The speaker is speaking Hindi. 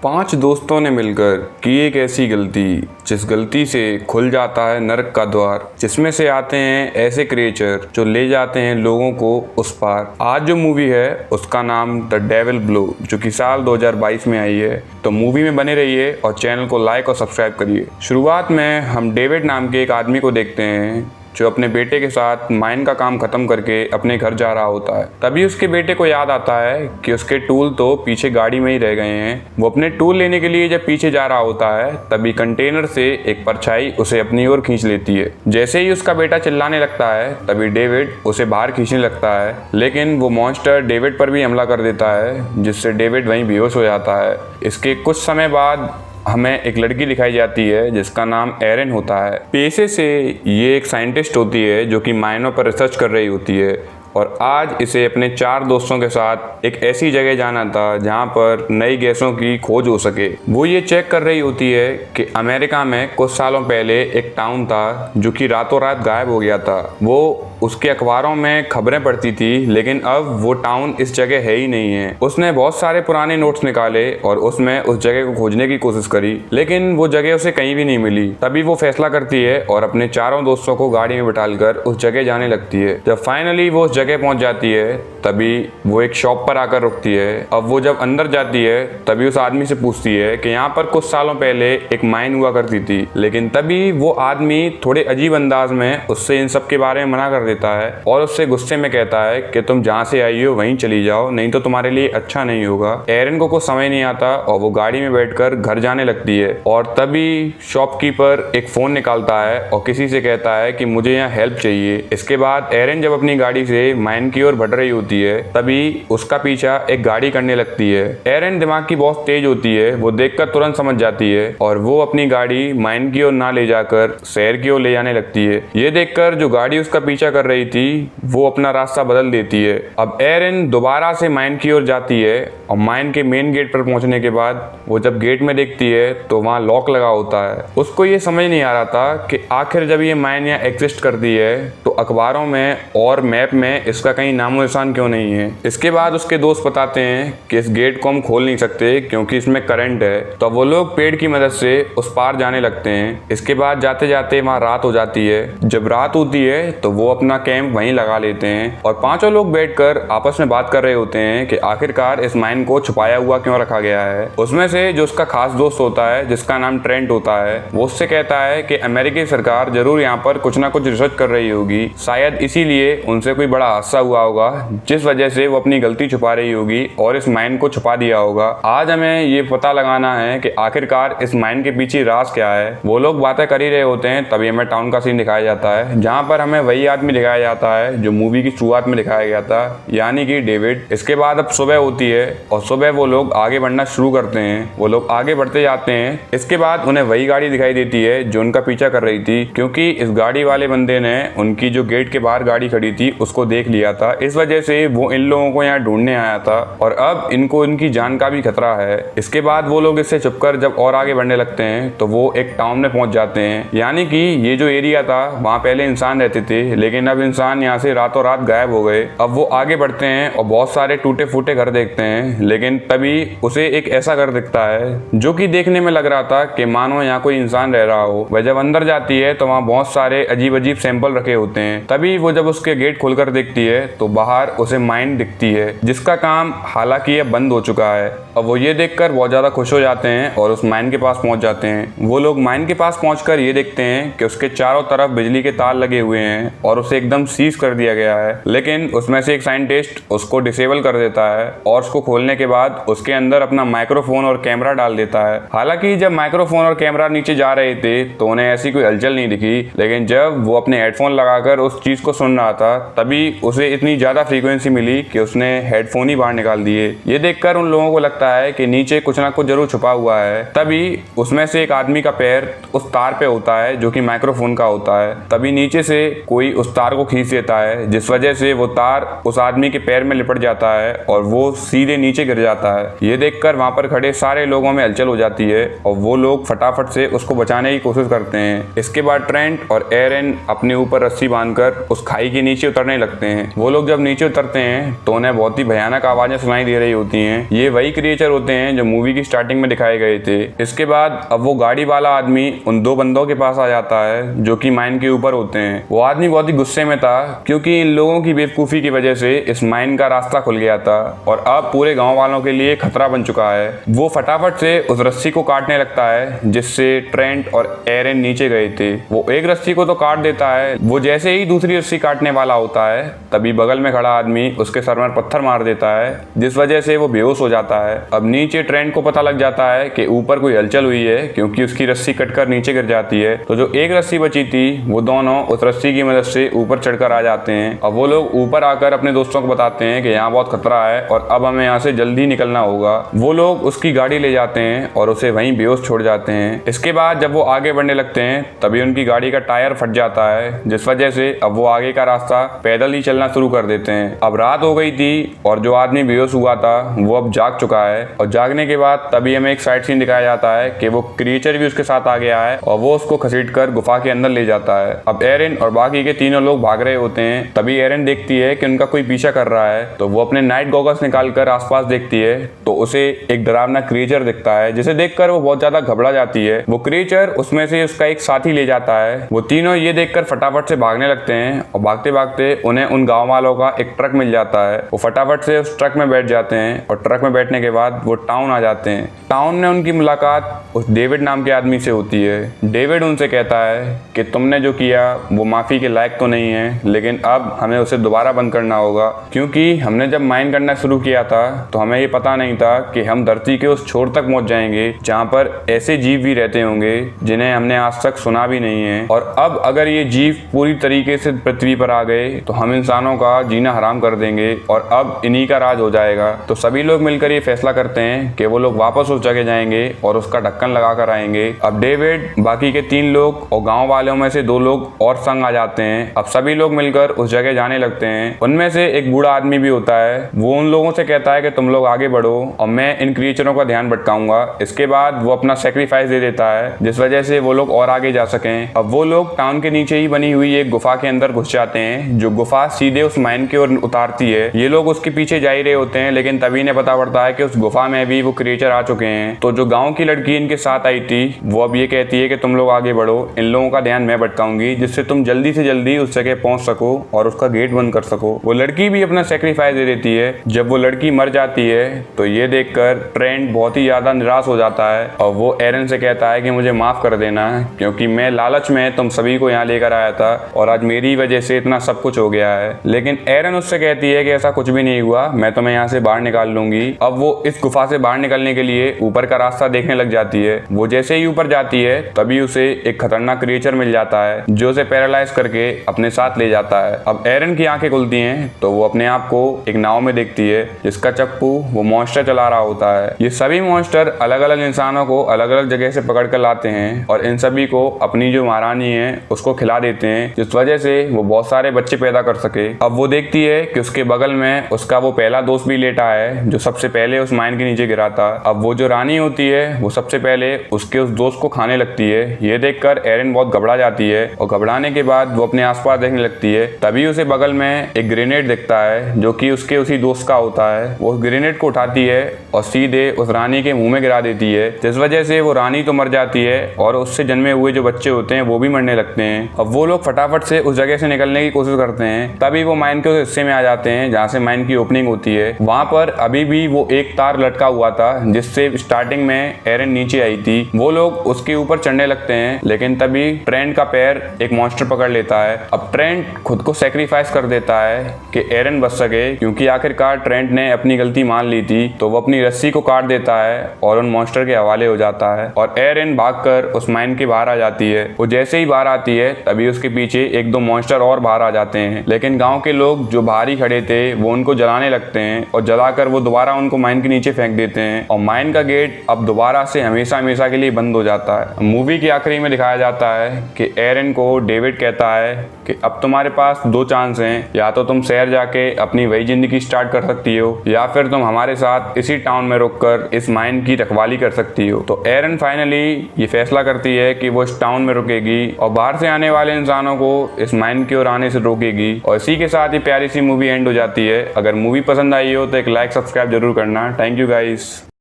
5 दोस्तों ने मिलकर की एक ऐसी गलती जिस गलती से खुल जाता है नर्क का द्वार, जिसमें से आते हैं ऐसे क्रिएचर जो ले जाते हैं लोगों को उस पार। आज जो मूवी है उसका नाम द डेविल ब्लो, जो कि साल 2022 में आई है। तो मूवी में बने रहिए और चैनल को लाइक और सब्सक्राइब करिए। शुरुआत में हम डेविड नाम के एक आदमी को देखते हैं जो अपने बेटे के साथ माइन का काम खत्म करके अपने घर जा रहा होता है। तभी उसके बेटे को याद आता है कि उसके टूल तो पीछे गाड़ी में ही रह गए हैं। वो अपने टूल लेने के लिए जब पीछे जा रहा होता है तभी कंटेनर से एक परछाई उसे अपनी ओर खींच लेती है। जैसे ही उसका बेटा चिल्लाने लगता है तभी डेविड उसे बाहर खींचने लगता है, लेकिन वो मॉन्स्टर डेविड पर भी हमला कर देता है, जिससे डेविड वहीं बेहोश हो जाता है। इसके कुछ समय बाद हमें एक लड़की दिखाई जाती है जिसका नाम एरन होता है। पेशे से ये एक साइंटिस्ट होती है जो कि माइनों पर रिसर्च कर रही होती है, और आज इसे अपने 4 दोस्तों के साथ एक ऐसी जगह जाना था जहां पर नई गैसों की खोज हो सके। वो ये चेक कर रही होती है कि अमेरिका में कुछ सालों पहले एक टाउन था जो कि रातों रात गायब हो गया था। वो उसके अखबारों में खबरें पढ़ती थी, लेकिन अब वो टाउन इस जगह है ही नहीं है। उसने बहुत सारे पुराने नोट्स निकाले और उसमें उस जगह को खोजने की कोशिश करी, लेकिन वो जगह उसे कहीं भी नहीं मिली। तभी वो फैसला करती है और अपने 4 दोस्तों को गाड़ी में बिठाकर उस जगह जाने लगती है। जब फाइनली वो उस जगह पहुंच जाती है तभी वो एक शॉप पर आकर रुकती है। अब वो जब अंदर जाती है तभी उस आदमी से पूछती है कि यहाँ पर कुछ सालों पहले एक माइन हुआ करती थी, लेकिन तभी वो आदमी थोड़े अजीब अंदाज में उससे इन सब के बारे में मना कर देता है और उससे गुस्से में कहता है कि तुम जहाँ से आई हो वहीं चली जाओ, नहीं तो तुम्हारे लिए अच्छा नहीं होगा। एरन को कुछ समझ नहीं आता और वो गाड़ी में बैठकर घर जाने लगती है, और तभी शॉपकीपर एक फोन निकालता है और किसी से कहता है कि मुझे यहाँ हेल्प चाहिए। इसके बाद एरन जब अपनी गाड़ी से माइन की ओर बढ़ रही होती है तभी उसका पीछा एक गाड़ी करने लगती है। एरन दिमाग की बहुत तेज होती है, वो देखकर तुरंत समझ जाती है और वो अपनी गाड़ी माइन की ओर ना ले जाकर शहर की ओर ले जाने लगती है। ये देखकर जो गाड़ी उसका पीछा कर रही थी वो अपना रास्ता बदल देती है। अब एरन दोबारा से माइन की ओर जाती है और माइन के मेन गेट पर पहुंचने के बाद वो जब गेट में देखती है तो वहाँ लॉक लगा होता है। उसको ये समझ नहीं आ रहा था कि आखिर जब ये माइन यहाँ एग्जिस्ट करती है तो अखबारों में और मैप में इसका कहीं नामो निशान क्यों नहीं है। इसके बाद उसके दोस्त बताते हैं कि इस गेट को हम खोल नहीं सकते क्योंकि इसमें करंट है। तो वो लोग पेड़ की मदद से उस पार जाने लगते हैं। इसके बाद जाते जाते वहाँ रात हो जाती है। जब रात होती है तो वो अपना कैंप वहीं लगा लेते हैं और 5 लोग बैठकर आपस में बात कर रहे होते हैं कि आखिरकार इस माइन को छुपाया हुआ क्यों रखा गया है। उसमें से जो उसका खास दोस्त होता है जिसका नाम ट्रेंट होता है, वो उससे कहता है कि अमेरिकी सरकार जरूर यहाँ पर कुछ ना कुछ रिसर्च कर रही होगी, शायद इसीलिए उनसे कोई बड़ा हादसा हुआ होगा जिस वजह से वो अपनी गलती छुपा रही होगी और इस माइन को छुपा दिया होगा। आज हमें ये पता लगाना है कि आखिरकार इस माइन के पीछे राज क्या है। वो लोग बातें कर ही रहे होते हैं तभी हमें टाउन का सीन दिखाया जाता है, जहाँ पर हमें वही आदमी दिखाया जाता है जो मूवी की शुरुआत में दिखाया गया था, यानी कि डेविड। इसके बाद अब सुबह होती है और सुबह वो लोग आगे बढ़ना शुरू करते हैं। वो लोग आगे बढ़ते जाते हैं। इसके बाद उन्हें वही गाड़ी दिखाई देती है जो उनका पीछा कर रही थी, क्योंकि इस गाड़ी वाले बंदे ने उनकी जो गेट के बाहर गाड़ी खड़ी थी उसको देख लिया था। इस वजह से वो इन लोगों को यहाँ ढूंढने आया था और अब इनको इनकी जान का भी खतरा है। इसके बाद वो लोग इससे छुपकर जब और आगे बढ़ने लगते हैं तो वो एक टाउन में पहुंच जाते हैं, यानी कि ये जो एरिया था वहाँ पहले इंसान रहते थे, लेकिन अब इंसान यहाँ से रातों रात गायब हो गए। अब वो आगे बढ़ते हैं और बहुत सारे टूटे फूटे घर देखते हैं, लेकिन तभी उसे एक ऐसा घर दिखता है जो कि देखने में लग रहा था कि मानो यहाँ कोई इंसान रह रहा हो। वह जब अंदर जाती है तो वहाँ बहुत सारे अजीब अजीब सैंपल रखे होते हैं। तभी वो जब उसके गेट खोलकर देखती है तो बाहर उसे माइन दिखती है जिसका काम हालांकि ये बंद हो चुका है। अब वो ये देखकर बहुत ज्यादा खुश हो जाते हैं और उस माइन के पास पहुंच जाते हैं। वो लोग माइन के पास पहुंचकर ये देखते हैं कि उसके चारों तरफ बिजली के तार लगे हुए हैं और उसे एकदम सीज कर दिया गया है, लेकिन उसमें से एक साइंटिस्ट उसको डिसेबल कर देता है और उसको खोलने के बाद उसके अंदर अपना माइक्रोफोन और कैमरा डाल देता है। हालांकि जब माइक्रोफोन और कैमरा नीचे जा रहे थे तो उन्हें ऐसी कोई हलचल नहीं दिखी, लेकिन जब वो अपने हेडफोन लगाकर उस चीज को सुन रहा था तभी उसे इतनी ज्यादा फ्रीक्वेंसी मिली कि उसने हेडफोन ही बाहर निकाल दिए। ये देखकर उन लोगों को लगता है कि नीचे कुछ ना कुछ जरूर छुपा हुआ है। तभी उसमें से एक आदमी का पैर उस तार पे होता है जो कि माइक्रोफोन का होता है। तभी नीचे से कोई उस तार तार को खींच देता है, जिस वजह से वो तार उस आदमी के पैर में लिपट जाता है और वो सीधे नीचे गिर जाता है। ये देखकर वहां पर खड़े सारे लोगों में हलचल हो जाती है और वो लोग फटाफट से उसको बचाने की कोशिश करते हैं। इसके बाद ट्रेंट और एरन अपने ऊपर रस्सी बांधकर उस खाई के नीचे उतरने लगते हैं। वो लोग जब नीचे उतरते हैं तो उन्हें बहुत ही भयानक आवाजें सुनाई दे रही होती हैं। ये वही क्रिएचर होते हैं जो मूवी की स्टार्टिंग में दिखाए गए थे। इसके बाद अब वो गाड़ी वाला आदमी उन दो बंदों के पास आ जाता है जो कि माइन के ऊपर होते हैं। वो आदमी बहुत ही गुस्से में था क्योंकि इन लोगों की बेवकूफ़ी की वजह से इस माइन का रास्ता खुल गया था और अब पूरे गांव वालों के लिए खतरा बन चुका है। वो फटाफट से उस रस्सी को काटने लगता है जिससे ट्रेंट और एरन नीचे गए थे। वो एक रस्सी को तो काट देता है, वो जैसे ही दूसरी रस्सी काटने वाला होता है तभी बगल में खड़ा आदमी उसके सर में पत्थर मार देता है, जिस वजह से वो बेहोश हो जाता है। अब नीचे ट्रेंट को पता लग जाता है कि ऊपर कोई हलचल हुई है क्योंकि उसकी रस्सी कटकर नीचे गिर जाती है। तो जो एक रस्सी बची थी वो दोनों उस रस्सी की मदद से ऊपर चढ़कर आ जाते हैं। अब वो लोग ऊपर आकर अपने दोस्तों को बताते हैं कि यहाँ बहुत खतरा है और अब हमें यहाँ से जल्दी निकलना होगा। वो लोग उसकी गाड़ी ले जाते हैं और उसे वहीं बेहोश छोड़ जाते हैं। इसके बाद जब वो आगे बढ़ने लगते हैं तभी उनकी गाड़ी का टायर फट जाता है, जिस वजह से अब वो आगे का रास्ता पैदल ही चलना शुरू कर देते हैं। अब रात हो गई थी और जो आदमी बेहोश हुआ था वो अब जाग चुका है और जागने के बाद तभी हमें एक साइड सीन दिखाया जाता है कि वो क्रिएचर भी उसके साथ आ गया है और वो उसको घसीटकर गुफा के अंदर ले जाता है। अब एरन और बाकी के तीनों लोग भाग रहे होते हैं। तभी एरन देखती है कि उनका कोई पीछा कर रहा है, तो वो अपने नाइट गॉगल्स निकालकर आसपास देखती है तो उसे एक डरावना क्रिएचर दिखता है, जिसे देखकर वो बहुत ज्यादा घबरा जाती है। वो क्रिएचर उसमें से उसका एक साथी ले जाता है। वो तीनों ये देखकर फटाफट से भागने लगते हैं और भागते भागते उन्हें उन गाँव वालों का एक ट्रक मिल जाता है। वो फटाफट से उस ट्रक में बैठ जाते हैं और ट्रक में बैठने के बाद वो टाउन आ जाते हैं। टाउन में उनकी मुलाकात उस डेविड नाम के आदमी से होती है। डेविड उनसे कहता है कि तुमने जो किया वो माफ़ी के लायक तो नहीं है, लेकिन अब हमें उसे दोबारा बंद करना होगा क्योंकि हमने जब माइन करना शुरू किया था तो हमें ये पता नहीं था कि हम धरती के उस छोर तक पहुंच जाएंगे जहां पर ऐसे जीव भी रहते होंगे जिन्हें हमने आज तक सुना भी नहीं है। और अब अगर ये जीव पूरी तरीके से पृथ्वी पर आ गए तो हम इंसानों का जीना हराम कर देंगे और अब इन्हीं का राज हो जाएगा। तो सभी लोग मिलकर ये फैसला करते हैं कि वो लोग वापस उस जगह जाएंगे और उसका ढक्कन लगा कर आएंगे। अब डेविड, बाकी के 3 लोग और गाँव वालों में से 2 लोग और संग आ जाते हैं। अब सभी लोग मिलकर उस जगह जाने लगते हैं। उनमें से एक बूढ़ा आदमी भी होता है। वो उन लोगों से कहता है कि तुम लोग आगे बढ़ो और मैं इन क्रिएचरों का ध्यान भटकाऊंगा। इसके बाद वो अपना सेक्रीफाइस दे देता है जिस वजह से वो लोग और आगे जा सकें। अब वो लोग टाउन के नीचे ही बनी हुई एक गुफा के अंदर घुस जाते हैं, जो गुफा सीधे उस माइन की ओर उतारती है। ये लोग उसके पीछे जा ही रहे होते हैं, लेकिन तभी इन्हें पता पड़ता है कि उस गुफा में भी वो क्रिएचर आ चुके हैं। तो जो गाँव की लड़की इनके साथ आई थी वो अब ये कहती है कि तुम लोग आगे बढ़ो, इन लोगों का ध्यान मैं भटकाऊंगी जिससे तुम जल्दी से जल्दी उस जगह पहुंच सको और उसका गेट बंद कर सको। वो लड़की भी अपना सेक्रीफाइस दे देती है। जब वो लड़की मर जाती है तो ये देखकर ट्रेंट बहुत ही ज्यादा निराश हो जाता है और वो एरन से कहता है कि मुझे माफ कर देना क्योंकि मैं लालच में तुम सभी को यहाँ लेकर आया था और आज मेरी वजह से इतना सब कुछ हो गया है। लेकिन एरन उससे कहती है कि ऐसा कुछ भी नहीं हुआ, मैं तुम्हें यहाँ से बाहर निकाल लूंगी। अब वो इस गुफा से बाहर निकलने के लिए ऊपर का रास्ता देखने लग जाती है। वो जैसे ही ऊपर जाती है तभी उसे एक खतरनाक क्रिएचर मिल जाता है जो उसे पैरालाइज करके अपने साथ ले जाता है। अब एरन की आंखें खुलती हैं तो वो अपने आप को एक नाव में देखती है जिसका चप्पू वो मॉन्स्टर चला रहा होता है। ये सभी मॉन्स्टर अलग अलग इंसानों को अलग अलग जगह से पकड़ कर लाते हैं और इन सभी को अपनी जो महारानी है उसको खिला देते हैं, जिस वजह से वो बहुत सारे बच्चे पैदा कर सके। अब वो देखती है कि उसके बगल में उसका वो पहला दोस्त भी लेटा है जो सबसे पहले उस माइन के नीचे गिरा था। अब वो जो रानी होती है वो सबसे पहले उसके उस दोस्त को खाने लगती है। ये देखकर एरन बहुत घबरा जाती है और घबराने के बाद वो अपने आसपास देखने लगती है। तभी उसे बगल में एक ग्रेनेड दिखता है जो कि उसके उसी दोस्त का होता है। वो उस ग्रेनेड को उठाती है और सीधे उस रानी के मुंह में गिरा देती है, जिस वजह से वो रानी तो मर जाती है और उससे जन्मे हुए जो बच्चे होते हैं वो भी मरने लगते हैं। अब वो लोग फटाफट से उस जगह से निकलने की कोशिश करते हैं। तभी वो माइन के उस हिस्से में आ जाते हैं जहाँ से माइन की ओपनिंग होती है। वहां पर अभी भी वो एक तार लटका हुआ था जिससे स्टार्टिंग में एरन नीचे आई थी। वो लोग उसके ऊपर चढ़ने लगते हैं, लेकिन तभी ट्रेंट का पैर एक मॉन्स्टर पकड़ लेता है। अब ट्रेंट खुद को सेक्रीफाइस कर देता है कि एरन बच सके, क्योंकि आखिरकार ट्रेंट ने अपनी गलती मान ली थी। तो वो अपनी रस्सी को काट देता है और उन मॉन्स्टर के हवाले हो जाता है और एरन भागकर उस माइन के बाहर आ जाती है। वो जैसे ही बाहर आती है तभी उसके पीछे 1-2 मॉन्स्टर और बाहर आ जाते हैं, लेकिन गांव के लोग जो बाहर ही खड़े थे वो उनको जलाने लगते हैं और जलाकर वो दोबारा उनको माइन के नीचे फेंक देते हैं और माइन का गेट अब दोबारा से हमेशा हमेशा के लिए बंद हो जाता है। मूवी के आखिरी में दिखाया जाता है कि एरन को डेविड कहता है कि कि अब तुम्हारे पास दो चांस हैं, या तो तुम शहर जाके अपनी वही जिंदगी स्टार्ट कर सकती हो, या फिर तुम हमारे साथ इसी टाउन में रुककर इस माइन की रखवाली कर सकती हो। तो एरन फाइनली ये फैसला करती है कि वो इस टाउन में रुकेगी और बाहर से आने वाले इंसानों को इस माइन की ओर आने से रोकेगी। और इसी के साथ ही प्यारी सी मूवी एंड हो जाती है। अगर मूवी पसंद आई हो तो एक लाइक सब्सक्राइब जरूर करना। Thank you guys.